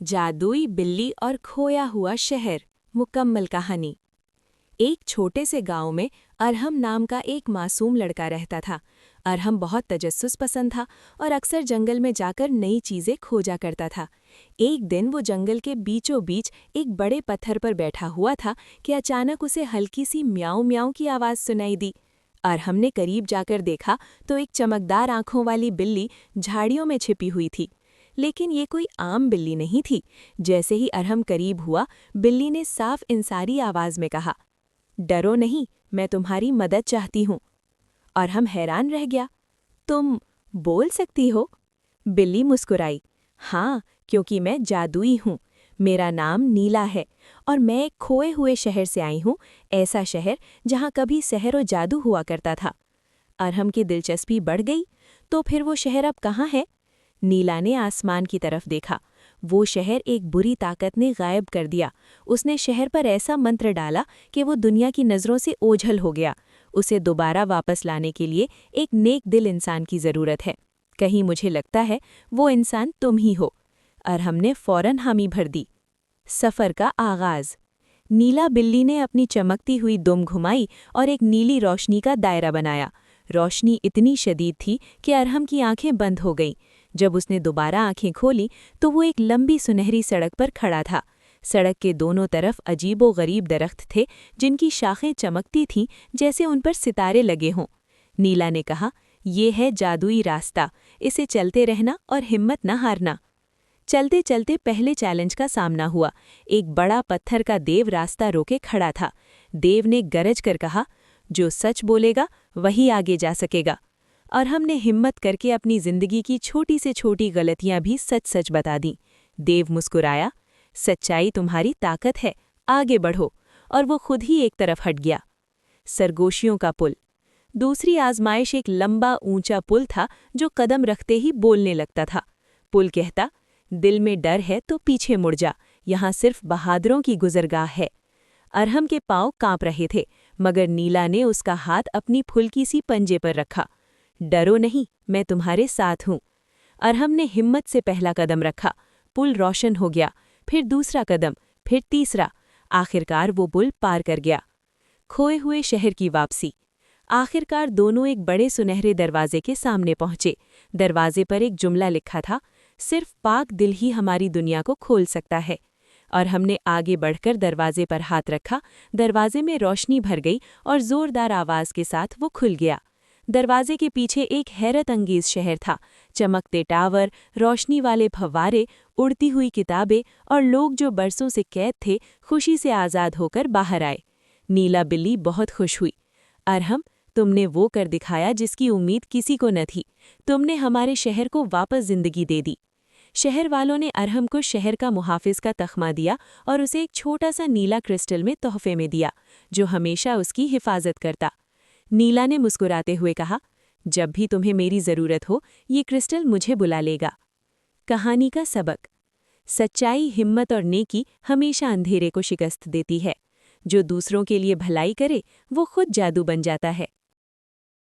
जादुई बिल्ली और खोया हुआ शहर मुकम्मल कहानी। एक छोटे से गांव में अरहम नाम का एक मासूम लड़का रहता था। अरहम बहुत तजस्सुस पसंद था और अक्सर जंगल में जाकर नई चीज़ें खोजा करता था। एक दिन वो जंगल के बीचों बीच एक बड़े पत्थर पर बैठा हुआ था कि अचानक उसे हल्की सी म्याऊं म्याऊं की आवाज़ सुनाई दी। अरहम ने करीब जाकर देखा तो एक चमकदार आंखों वाली बिल्ली झाड़ियों में छिपी हुई थी। लेकिन ये कोई आम बिल्ली नहीं थी। जैसे ही अरहम करीब हुआ, बिल्ली ने साफ इंसारी आवाज में कहा, डरो नहीं, मैं तुम्हारी मदद चाहती हूँ। अरहम हैरान रह गया। तुम बोल सकती हो? बिल्ली मुस्कुराई। हाँ, क्योंकि मैं जादुई हूँ। मेरा नाम नीला है और मैं एक खोए हुए शहर से आई हूँ, ऐसा शहर जहाँ कभी सहर और जादू हुआ करता था। अरहम की दिलचस्पी बढ़ गई। तो फिर वो शहर अब कहाँ है? नीला ने आसमान की तरफ देखा। वो शहर एक बुरी ताकत ने गायब कर दिया। उसने शहर पर ऐसा मंत्र डाला कि वो दुनिया की नज़रों से ओझल हो गया। उसे दोबारा वापस लाने के लिए एक नेक दिल इंसान की ज़रूरत है। कहीं मुझे लगता है वो इंसान तुम ही हो। अरहम ने फौरन हामी भर दी। सफ़र का आगाज़। नीला बिल्ली ने अपनी चमकती हुई दुम घुमाई और एक नीली रोशनी का दायरा बनाया। रोशनी इतनी शदीद थी कि अरहम की आंखें बंद हो गईं। जब उसने दोबारा आंखें खोली तो वो एक लंबी सुनहरी सड़क पर खड़ा था। सड़क के दोनों तरफ अजीबो-गरीब दरख्त थे, जिनकी शाखें चमकती थीं जैसे उन पर सितारे लगे हों। नीला ने कहा, ये है जादुई रास्ता, इसे चलते रहना और हिम्मत न हारना। चलते चलते पहले चैलेंज का सामना हुआ। एक बड़ा पत्थर का देव रास्ता रोके खड़ा था। देव ने गरज कर कहा, जो सच बोलेगा वही आगे जा सकेगा। और हमने हिम्मत करके अपनी जिंदगी की छोटी से छोटी गलतियां भी सच सच बता दी। देव मुस्कुराया, सच्चाई तुम्हारी ताकत है, आगे बढ़ो। और वो खुद ही एक तरफ हट गया। सरगोशियों का पुल। दूसरी आजमाइश एक लंबा ऊंचा पुल था जो कदम रखते ही बोलने लगता था। पुल कहता, दिल में डर है तो पीछे मुड़ जा, यहाँ सिर्फ बहादुरों की गुजरगाह है। अरहम के पांव कांप रहे थे, मगर नीला ने उसका हाथ अपनी फुल्की सी पंजे पर रखा। डरो नहीं, मैं तुम्हारे साथ हूँ। अरहम ने हिम्मत से पहला कदम रखा। पुल रोशन हो गया। फिर दूसरा कदम, फिर तीसरा। आखिरकार वो पुल पार कर गया। खोए हुए शहर की वापसी। आखिरकार दोनों एक बड़े सुनहरे दरवाजे के सामने पहुंचे। दरवाजे पर एक जुमला लिखा था, सिर्फ पाक दिल ही हमारी दुनिया को खोल सकता है। और हमने आगे बढ़कर दरवाजे पर हाथ रखा। दरवाजे में रोशनी भर गई और जोरदार आवाज के साथ वो खुल गया। दरवाजे के पीछे एक हैरत अंगेज शहर था। चमकते टावर, रोशनी वाले फव्वारे, उड़ती हुई किताबें और लोग जो बरसों से कैद थे, खुशी से आज़ाद होकर बाहर आए। नीला बिल्ली बहुत खुश हुई। अरहम, तुमने वो कर दिखाया जिसकी उम्मीद किसी को न थी। तुमने हमारे शहर को वापस जिंदगी दे दी। शहर वालों ने अरहम को शहर का मुहाफिज का तख्मा दिया और उसे एक छोटा सा नीला क्रिस्टल में तोहफे में दिया, जो हमेशा उसकी हिफाजत करता। नीला ने मुस्कुराते हुए कहा, जब भी तुम्हें मेरी ज़रूरत हो, ये क्रिस्टल मुझे बुला लेगा। कहानी का सबक। सच्चाई, हिम्मत और नेकी हमेशा अंधेरे को शिकस्त देती है। जो दूसरों के लिए भलाई करे, वो खुद जादू बन जाता है।